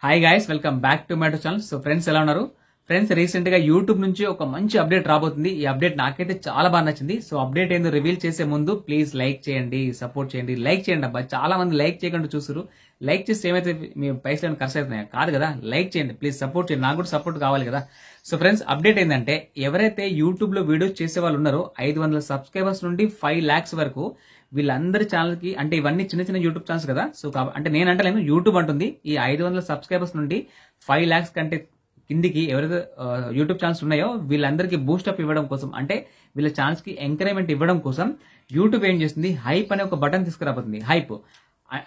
Hi guys, welcome back to my channel. So friends, ఎలా ఉన్నారు? Friends, recent గా YouTube నుంచి ఒక మంచి అప్డేట్ రాబోతుంది. ఈ అప్డేట్ నాకైతే చాలా బాగా నచ్చింది. సో అప్డేట్ ఏందో రివీల్ చేసే ముందు ప్లీజ్ లైక్ చేయండి, సపోర్ట్ చేయండి. లైక్ చేయండి అబ్బా, చాలా మంది లైక్ చేయకుండా చూస్తారు. లైక్ చేస్తే ఏమైతే మీ పైసలు ఖర్చు అవుతున్నాయా? కాదు కదా. లైక్ చేయండి ప్లీజ్, సపోర్ట్ చేయండి. నాకు కూడా సపోర్ట్ కావాలి కదా. సో ఫ్రెండ్స్, అప్డేట్ ఏంటంటే ఎవరైతే యూట్యూబ్ లో వీడియోస్ చేసే వాళ్ళు ఉన్నారో 500 సబ్స్క్రైబర్స్ నుండి 5 lakhs వరకు వీళ్ళందరి ఛానల్ కి, అంటే ఇవన్నీ చిన్న చిన్న యూట్యూబ్ ఛానల్స్ కదా. సో అంటే నేను అంటలేను, యూట్యూబ్ అంటుంది. ఈ 500 సబ్స్క్రైబర్స్ నుండి 5 lakhs కంటే కిందికి ఎవరైతే యూట్యూబ్ ఛానల్స్ ఉన్నాయో వీళ్ళందరికీ బూస్టప్ ఇవ్వడం కోసం, అంటే వీళ్ళ ఛానల్స్ కి ఎంకరేజ్మెంట్ ఇవ్వడం కోసం యూట్యూబ్ ఏం చేస్తుంది, హైప్ అనే ఒక బటన్ తీసుకురాబోతుంది.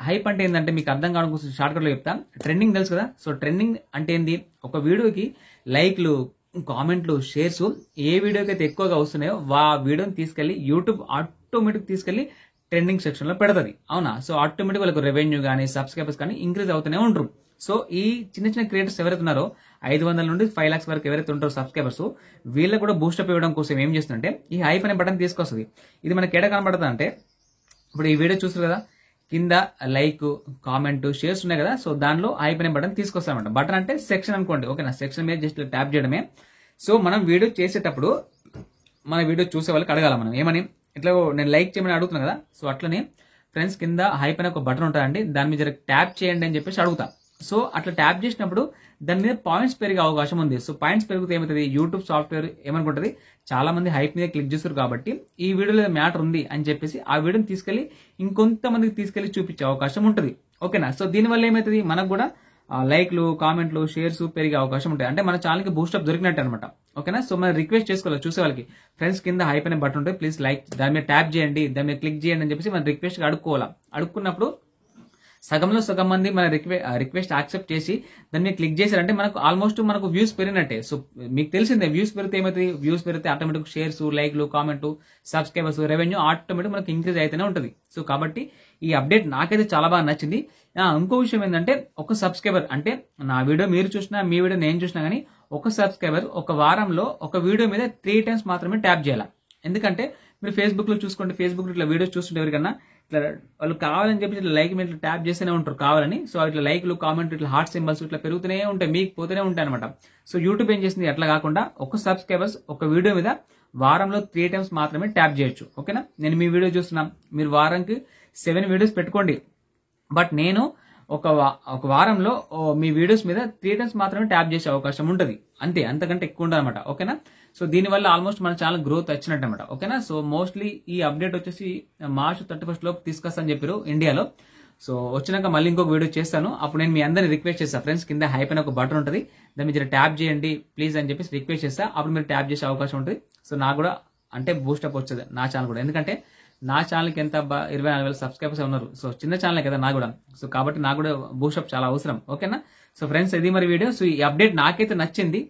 హైప్ అంటే ఏంటంటే మీకు అర్థం కావడం కోసం షార్ట్ కట్ లో చెప్తా. ట్రెండింగ్ తెలుసు కదా. సో ట్రెండింగ్ అంటే ఏంది, ఒక వీడియోకి లైక్లు, కామెంట్లు, షేర్స్ ఏ వీడియోకి అయితే ఎక్కువగా వస్తున్నాయో ఆ వీడియోని తీసుకెళ్లి యూట్యూబ్ ఆటోమేటిక్ తీసుకెళ్లి ట్రెండింగ్ సెక్షన్ లో పెడతది. అవునా? సో ఆటోమేటిక్ వాళ్ళకు రెవెన్యూ కానీ సబ్స్క్రైబర్స్ కానీ ఇంక్రీజ్ అవుతూనే ఉంటారు. సో ఈ చిన్న చిన్న క్రియేటర్స్ ఎవరైతే ఉన్నారో 500 నుండి 5 lakhs వరకు ఎవరైతే ఉంటారో సబ్స్క్రైబర్స్, వీళ్ళకి కూడా బూస్టప్ ఇవ్వడం కోసం ఏం చేస్తుందంటే ఈ హైప్ అనే బటన్ తీసుకొస్తుంది. ఇది మనకి ఎక్కడ కనబడుతుంది అంటే, ఇప్పుడు ఈ వీడియో చూస్తారు కదా, కింద లైక్, కామెంట్, షేర్స్ ఉన్నాయి కదా. సో దానిలో హైప్ అనే బటన్ తీసుకొస్తామన్నమాట. బటన్ అంటే సెక్షన్ అనుకోండి, ఓకేనా. సెక్షన్ మీద జస్ట్ ట్యాప్ చేయడమే. సో మనం వీడియో చేసేటప్పుడు మన వీడియో చూసే వాళ్ళకి అడగాల మనం ఏమని, ఇట్లా నేను లైక్ చేయమని అడుగుతున్నా కదా. సో అట్లనే ఫ్రెండ్స్, కింద హైప్ అనే ఒక బటన్ ఉంటుందండి, దాని మీద ట్యాప్ చేయండి అని చెప్పేసి అడుగుతా. సో అట్లా ట్యాప్ చేసినప్పుడు దాని మీద పాయింట్స్ పెరిగే అవకాశం ఉంది. సో పాయింట్స్ పెరిగితే ఏమవుతుంది, యూట్యూబ్ సాఫ్ట్వేర్ ఏమనుకుంటుంది, చాలా మంది హైప్ మీద క్లిక్ చేస్తారు కాబట్టి ఈ వీడియోలో మ్యాటర్ ఉంది అని చెప్పేసి ఆ వీడియోని తీసుకెళ్లి ఇంకొంతమందికి తీసుకెళ్లి చూపించే అవకాశం ఉంటుంది, ఓకేనా. సో దీనివల్ల ఏమవుతుంది, మనకు కూడా లైక్లు, కామెంట్లు, షేర్స్ పెరిగే అవకాశం ఉంటాయి. అంటే మన ఛానల్ కి బూస్టప్ దొరికినట్టు అనమాట, ఓకేనా. సో మనం రిక్వెస్ట్ చేసుకోవాలి చూసే వాళ్ళకి, ఫ్రెండ్స్ కింద హైప్ అనే బటన్ ఉంటుంది, ప్లీజ్ లైక్, దాని మీద ట్యాప్ చేయండి, దాని మీద క్లిక్ చేయండి అని చెప్పేసి మనం రిక్వెస్ట్ అడుక్కోవాలా. అడుక్కున్నప్పుడు సగంలో సగం మంది మన రిక్వెస్ట్ యాక్సెప్ట్ చేసి దాన్ని మీరు క్లిక్ చేశారంటే మనకు ఆల్మోస్ట్ మనకు వ్యూస్ పెరిగినట్టే. సో మీకు తెలిసిందే, వ్యూస్ పెరిగితే ఏమవుతుంది, వ్యూస్ పెరిగితే ఆటోమేటిక్ షేర్స్, లైక్లు, కామెంట్, సబ్స్క్రైబర్స్, రెవెన్యూ ఆటోమేటిక్ మనకు ఇంక్రీజ్ అయితేనే ఉంటుంది. సో కాబట్టి ఈ అప్డేట్ నాకైతే చాలా బాగా నచ్చింది. ఇంకో విషయం ఏంటంటే, ఒక సబ్స్క్రైబర్, అంటే నా వీడియో మీరు చూసినా, మీ వీడియో నేను చూసినా కానీ ఒక సబ్స్క్రైబర్ ఒక వారంలో ఒక వీడియో మీద 3 times మాత్రమే ట్యాప్ చేయాలి. ఎందుకంటే మీరు ఫేస్బుక్ లో చూసుకోండి, ఫేస్బుక్ లో ఇట్లా వీడియోస్ చూస్తుంటే ఎవరికన్నా ఇట్లా వాళ్ళు కావాలని చెప్పి ఇట్లా లైక్ మీద ట్యాప్ చేస్తూనే ఉంటారు కావాలని. సో ఇట్లా లైక్లు, కామెంట్, ఇట్లా హార్ట్ సింబల్స్ ఇట్లా పెరుగుతూనే ఉంటాయి, మీకు పోతూనే ఉంటాయి అనమాట. సో యూట్యూబ్ ఏం చేసింది, అట్లా కాకుండా ఒక సబ్స్క్రైబర్స్ ఒక వీడియో మీద వారంలో 3 times మాత్రమే ట్యాప్ చేయొచ్చు, ఓకేనా. నేను మీ వీడియో చూస్తున్నా, మీరు వారానికి 7 వీడియోస్ పెట్టుకోండి, బట్ నేను ఒక వారంలో మీ వీడియోస్ మీద 3 times మాత్రమే ట్యాప్ చేసే అవకాశం ఉంటుంది, అంతే, అంతకంటే ఎక్కువ ఉండదు అనమాట, ఓకేనా. సో దీనివల్ల ఆల్మోస్ట్ మన ఛానల్ గ్రోత్ వచ్చినట్టు అనమాట, ఓకేనా. సో మోస్ట్లీ ఈ అప్డేట్ వచ్చేసి March 31st లోపు తీసుకొస్తాను చెప్పారు ఇండియాలో. సో వచ్చినాక మళ్ళీ ఇంకొక వీడియో చేస్తాను, అప్పుడు నేను మీ అందరిని రిక్వెస్ట్ చేస్తాను, ఫ్రెండ్స్ కింద హైప్ అనే ఒక బటన్ ఉంటుంది, దాని మీద ట్యాప్ చేయండి ప్లీజ్ అని చెప్పేసి రిక్వెస్ట్ చేస్తా. అప్పుడు మీరు ట్యాప్ చేసే అవకాశం ఉంటుంది. సో నాకు కూడా అంటే బూస్టప్ వచ్చేది నా ఛానల్ కూడా, ఎందుకంటే నా ఛానల్కి ఎంత 24,000 సబ్స్క్రైబర్స్ ఉన్నారు. సో చిన్న ఛానల్ కదా నాకు కూడా. సో కాబట్టి నాకు కూడా బూస్టప్ చాలా అవసరం, ఓకేనా. సో ఫ్రెండ్స్, ఇది మరి వీడియో. సో ఈ అప్డేట్ నాకైతే నచ్చింది,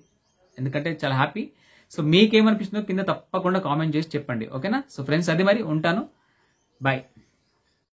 ఎందుకంటే చాలా హ్యాపీ. సో మీకేమనిపిస్తుందో కింద తప్పకుండా కామెంట్ చేసి చెప్పండి, ఓకేనా. సో ఫ్రెండ్స్, అది మరి ఉంటాను, బాయ్.